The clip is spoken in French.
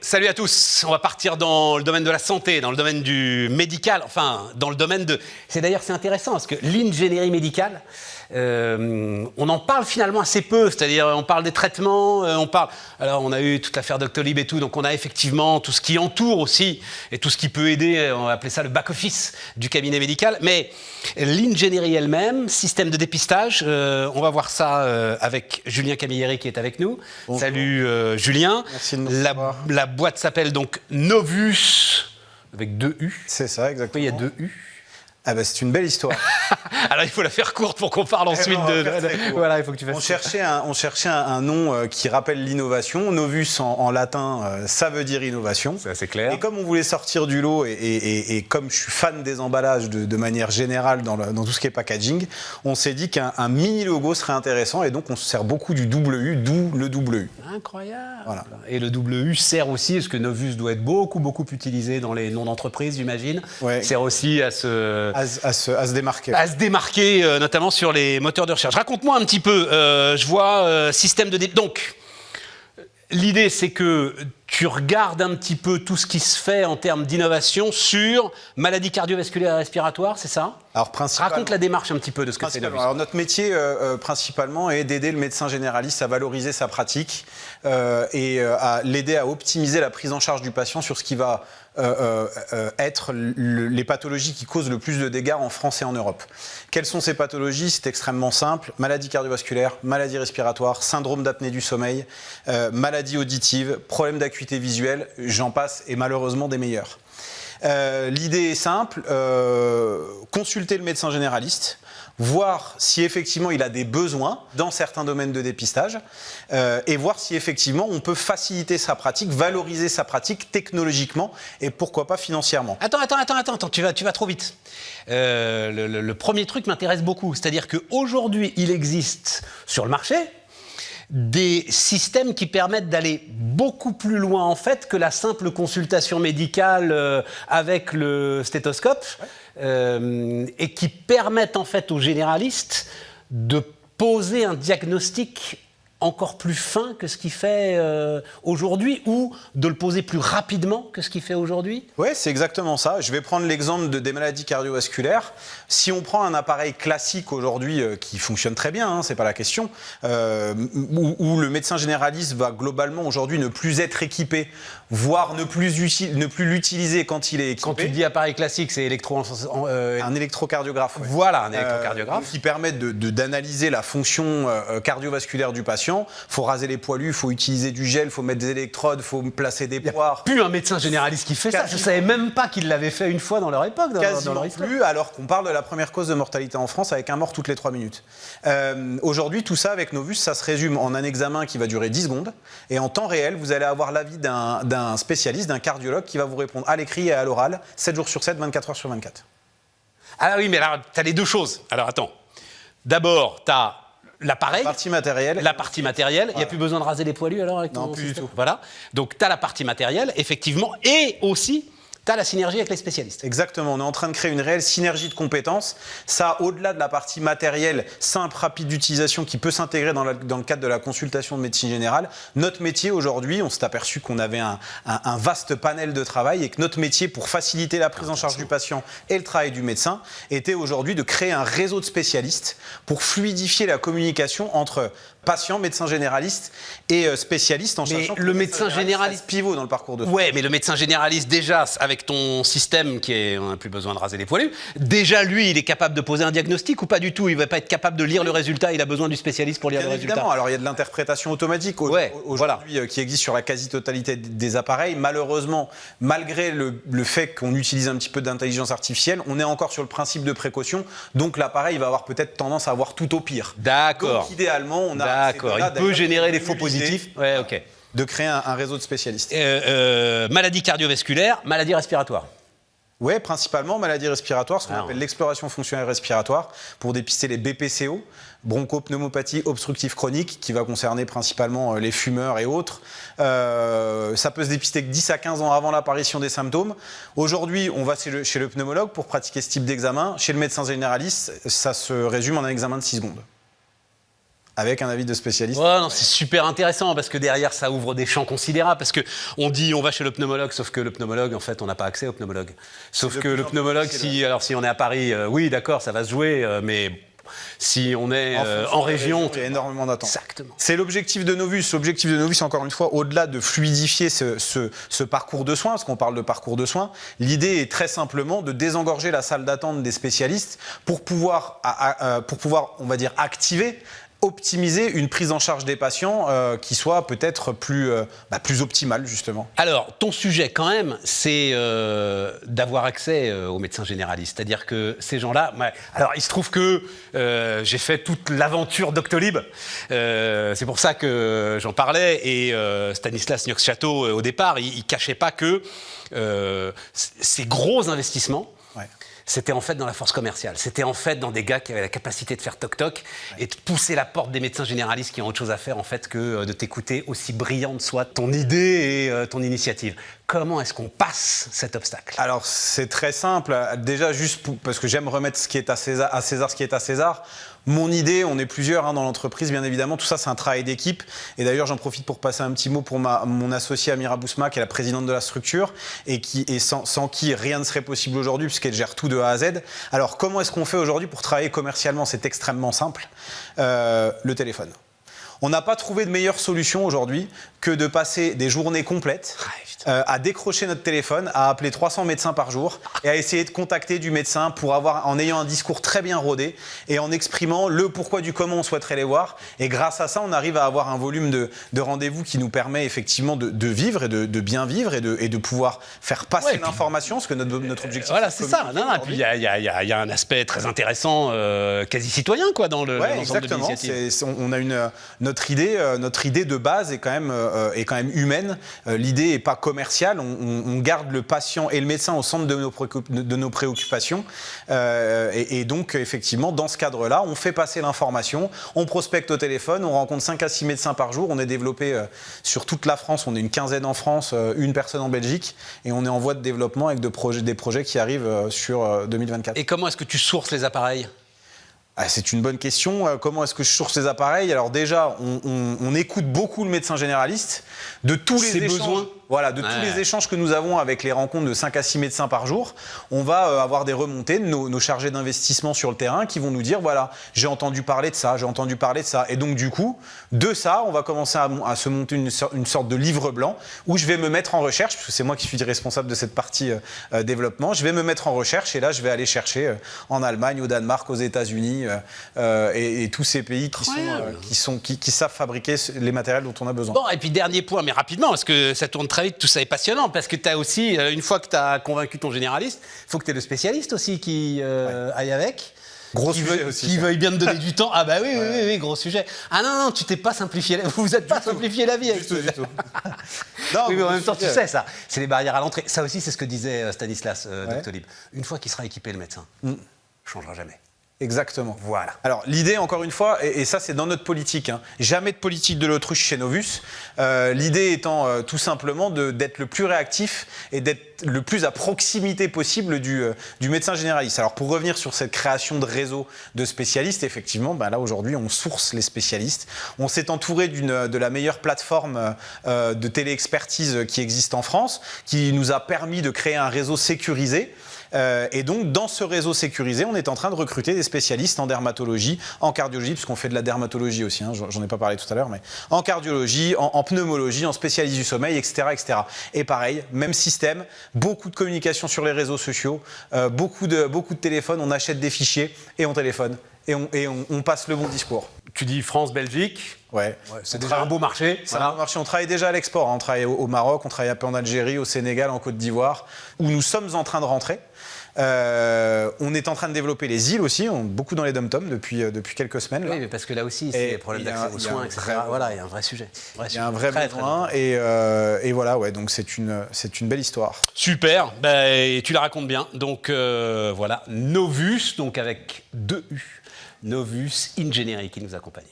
salut à tous. On va partir dans le domaine de la santé, dans le domaine du médical, enfin, dans le domaine de... C'est intéressant parce que l'ingénierie médicale, on en parle finalement assez peu, c'est-à-dire on parle des traitements, alors on a eu toute l'affaire Doctolib et tout, donc on a effectivement tout ce qui entoure aussi, et tout ce qui peut aider, on va appeler ça le back-office du cabinet médical, mais l'ingénierie elle-même, système de dépistage, on va voir ça avec Julien Camilleri qui est avec nous. Bonjour. Salut Julien. Merci de nous recevoir. La boîte s'appelle donc Novus, avec 2 U. C'est ça, exactement. Pourquoi il y a 2 U? Ah bah c'est une belle histoire. Alors il faut la faire courte pour qu'on parle ensuite Voilà, il faut que tu fasses. On cherchait un nom qui rappelle l'innovation. Novus en latin, ça veut dire innovation. C'est assez clair. Et comme on voulait sortir du lot et comme je suis fan des emballages de manière générale dans tout ce qui est packaging, on s'est dit qu'un mini logo serait intéressant et donc on se sert beaucoup du double U, d'où le double U. Incroyable. Voilà. Et le double U sert aussi, parce que Novus doit être beaucoup utilisé dans les noms d'entreprise, j'imagine. Ouais. Sert aussi à se démarquer. À se démarquer, notamment sur les moteurs de recherche. Raconte-moi un petit peu, je vois système de... Donc, l'idée c'est que tu regardes un petit peu tout ce qui se fait en termes d'innovation sur maladies cardiovasculaires et respiratoires, c'est ça? Alors, raconte la démarche un petit peu de ce que c'est. Alors notre métier principalement est d'aider le médecin généraliste à valoriser sa pratique et à l'aider à optimiser la prise en charge du patient sur ce qui va être les pathologies qui causent le plus de dégâts en France et en Europe. Quelles sont ces pathologies? C'est extrêmement simple. Maladies cardiovasculaires, maladies respiratoires, syndrome d'apnée du sommeil, maladies auditives, problèmes d'acuité visuelle, j'en passe, et malheureusement des meilleurs. L'idée est simple, consulter le médecin généraliste, voir si effectivement il a des besoins dans certains domaines de dépistage et voir si effectivement on peut faciliter sa pratique, valoriser sa pratique technologiquement et pourquoi pas financièrement. Attends, tu vas trop vite. Le premier truc m'intéresse beaucoup, c'est-à-dire qu'aujourd'hui il existe sur le marché des systèmes qui permettent d'aller beaucoup plus loin en fait que la simple consultation médicale avec le stéthoscope et qui permettent en fait aux généralistes de poser un diagnostic encore plus fin que ce qu'il fait aujourd'hui ou de le poser plus rapidement que ce qu'il fait aujourd'hui? Oui, c'est exactement ça. Je vais prendre l'exemple des maladies cardiovasculaires. Si on prend un appareil classique aujourd'hui qui fonctionne très bien, hein, c'est pas la question, où le médecin généraliste va globalement aujourd'hui ne plus être équipé, voire ne plus l'utiliser quand il est équipé. Quand tu dis appareil classique, c'est un électrocardiographe. Ouais. Voilà, un électrocardiographe. Qui permet d'analyser la fonction cardiovasculaire du patient. Il faut raser les poilus, il faut utiliser du gel, il faut mettre des électrodes, il faut placer des poires. Plus un médecin généraliste qui fait ça. Je ne savais même pas qu'il l'avait fait une fois dans leur époque. Quasiment plus, alors qu'on parle de la première cause de mortalité en France avec un mort toutes les 3 minutes. Aujourd'hui, tout ça avec Novus, ça se résume en un examen qui va durer 10 secondes. Et en temps réel, vous allez avoir l'avis d'un spécialiste, d'un cardiologue qui va vous répondre à l'écrit et à l'oral, 7 jours sur 7, 24 heures sur 24. Ah oui, mais alors, tu as les deux choses. Alors attends. D'abord, tu as l'appareil. La partie matérielle. La partie matérielle. Il n'y a plus besoin de raser les poilus alors avec Non, plus du tout. Voilà. Donc, tu as la partie matérielle, effectivement, et aussi, tu as la synergie avec les spécialistes. Exactement. On est en train de créer une réelle synergie de compétences. Ça, au-delà de la partie matérielle, simple, rapide d'utilisation qui peut s'intégrer dans le cadre de la consultation de médecine générale, notre métier aujourd'hui, on s'est aperçu qu'on avait un vaste panel de travail et que notre métier, pour faciliter la prise en charge du patient et le travail du médecin, était aujourd'hui de créer un réseau de spécialistes pour fluidifier la communication entre patients, médecins généralistes et spécialistes en cherchant le médecin généraliste pivot dans le parcours de soins. Ouais, mais le médecin généraliste déjà avec ton système on n'a plus besoin de raser les poilus. Déjà lui, il est capable de poser un diagnostic ou pas du tout? Il va pas être capable de lire le résultat. Il a besoin du spécialiste pour lire le résultat. Évidemment. Alors il y a de l'interprétation automatique aujourd'hui qui existe sur la quasi-totalité des appareils. Malheureusement, malgré le fait qu'on utilise un petit peu d'intelligence artificielle, on est encore sur le principe de précaution. Donc l'appareil va avoir peut-être tendance à voir tout au pire. D'accord. Donc idéalement, on a D'accord, il peut générer des faux positifs. Ouais, ok. De créer un réseau de spécialistes. Maladies cardiovasculaires, maladies respiratoires. Oui, principalement maladies respiratoires, ce qu'on appelle l'exploration fonctionnelle respiratoire, pour dépister les BPCO, bronchopneumopathie obstructive chronique, qui va concerner principalement les fumeurs et autres. Ça peut se dépister que 10 à 15 ans avant l'apparition des symptômes. Aujourd'hui, on va chez le pneumologue pour pratiquer ce type d'examen. Chez le médecin généraliste, ça se résume en un examen de 6 secondes. avec un avis de spécialiste. Ouais, non, c'est super intéressant parce que derrière, ça ouvre des champs considérables. Parce qu'on dit on va chez le pneumologue, sauf que le pneumologue, en fait, on n'a pas accès au pneumologue. Sauf que le pneumologue, si on est à Paris, oui, d'accord, ça va se jouer, mais si on est en région, il y a énormément d'attentes. Exactement. C'est l'objectif de Novus. L'objectif de Novus, encore une fois, au-delà de fluidifier ce parcours de soins, parce qu'on parle de parcours de soins, l'idée est très simplement de désengorger la salle d'attente des spécialistes pour pouvoir, on va dire, optimiser une prise en charge des patients qui soit peut-être plus optimale, justement. Alors, ton sujet, quand même, c'est d'avoir accès aux médecins généralistes. C'est-à-dire que ces gens-là... alors, il se trouve que j'ai fait toute l'aventure Doctolib. C'est pour ça que j'en parlais. Et Stanislas Niox-Château, au départ, il ne cachait pas que ces gros investissements... Ouais. C'était en fait dans la force commerciale. C'était en fait dans des gars qui avaient la capacité de faire toc-toc et de pousser la porte des médecins généralistes qui ont autre chose à faire en fait que de t'écouter, aussi brillante soit ton idée et ton initiative. Comment est-ce qu'on passe cet obstacle? Alors, c'est très simple. Déjà, juste parce que j'aime remettre ce qui est à César ce qui est à César. Mon idée, on est plusieurs dans l'entreprise, bien évidemment. Tout ça, c'est un travail d'équipe. Et d'ailleurs, j'en profite pour passer un petit mot pour mon associée Amira Bousma, qui est la présidente de la structure et sans qui rien ne serait possible aujourd'hui, puisqu'elle gère tout de A à Z. Alors, comment est-ce qu'on fait aujourd'hui pour travailler commercialement? C'est extrêmement simple. Le téléphone. On n'a pas trouvé de meilleure solution aujourd'hui que de passer des journées complètes à décrocher notre téléphone, à appeler 300 médecins par jour et à essayer de contacter du médecin en ayant un discours très bien rodé et en exprimant le pourquoi du comment on souhaiterait les voir. Et grâce à ça, on arrive à avoir un volume de rendez-vous qui nous permet effectivement de vivre et de bien vivre et de pouvoir faire passer l'information, parce que notre objectif... Voilà, c'est ça. Non, et puis il y a un aspect très intéressant, quasi citoyen, quoi, dans l'ensemble de l'initiative. On a notre idée de base est quand même humaine. L'idée n'est pas commerciale. On garde le patient et le médecin au centre de nos préoccupations. Et donc, effectivement, dans ce cadre-là, on fait passer l'information, on prospecte au téléphone, on rencontre 5 à 6 médecins par jour. On est développé sur toute la France. On est une quinzaine en France, une personne en Belgique. Et on est en voie de développement avec des projets qui arrivent sur 2024. Et comment est-ce que tu sources les appareils ? C'est une bonne question. Comment est-ce que je source les appareils? Alors déjà, on écoute beaucoup le médecin généraliste de tous les échanges. Voilà, tous les échanges que nous avons avec les rencontres de 5 à 6 médecins par jour, on va avoir des remontées de nos chargés d'investissement sur le terrain qui vont nous dire, voilà, j'ai entendu parler de ça, j'ai entendu parler de ça. Et donc du coup, de ça, on va commencer à se monter une sorte de livre blanc où je vais me mettre en recherche, parce que c'est moi qui suis responsable de cette partie développement, je vais me mettre en recherche et là, je vais aller chercher en Allemagne, au Danemark, aux États-Unis et tous ces pays qui savent fabriquer les matériels dont on a besoin. Bon, et puis dernier point, mais rapidement, parce que ça tourne très vite, tout ça est passionnant, parce que tu as aussi, une fois que tu as convaincu ton généraliste, il faut que tu aies le spécialiste aussi qui aille avec. Gros sujet aussi. Qui veuille bien te donner du temps. Ah bah oui, gros sujet. Ah non, tu t'es pas simplifié, vous vous êtes pas simplifié la vie avec du tout. Non, oui, mais en même temps, tu sais ça, c'est les barrières à l'entrée. Ça aussi, c'est ce que disait Stanislas Doctolib. Une fois qu'il sera équipé, le médecin, ne changera jamais. Exactement. Voilà. Alors l'idée, encore une fois, et ça c'est dans notre politique, jamais de politique de l'autruche chez Novus, l'idée étant tout simplement d'être le plus réactif et d'être le plus à proximité possible du médecin généraliste. Alors pour revenir sur cette création de réseau de spécialistes, effectivement, là aujourd'hui on source les spécialistes. On s'est entouré de la meilleure plateforme de téléexpertise qui existe en France, qui nous a permis de créer un réseau sécurisé. Et donc, dans ce réseau sécurisé, on est en train de recruter des spécialistes en dermatologie, en cardiologie, puisqu'on fait de la dermatologie aussi, j'en ai pas parlé tout à l'heure, mais en cardiologie, en pneumologie, en spécialiste du sommeil, etc., etc. Et pareil, même système, beaucoup de communication sur les réseaux sociaux, beaucoup de téléphones, on achète des fichiers et on téléphone. Et on passe le bon discours. Tu dis France-Belgique. Ouais. C'est déjà un beau marché. C'est un beau marché. On travaille déjà à l'export. On travaille au Maroc, on travaille un peu en Algérie, au Sénégal, en Côte d'Ivoire, où nous sommes en train de rentrer. On est en train de développer les îles aussi, beaucoup dans les dom-toms depuis quelques semaines. Là. Oui, mais parce que là aussi, c'est des problèmes d'accès aux soins, etc. Voilà, il y a un vrai sujet. Il y a un vrai besoin et voilà, donc c'est une belle histoire. Super, et tu la racontes bien. Donc voilà, Novus, donc avec 2 U, Novus Engineering qui nous accompagne.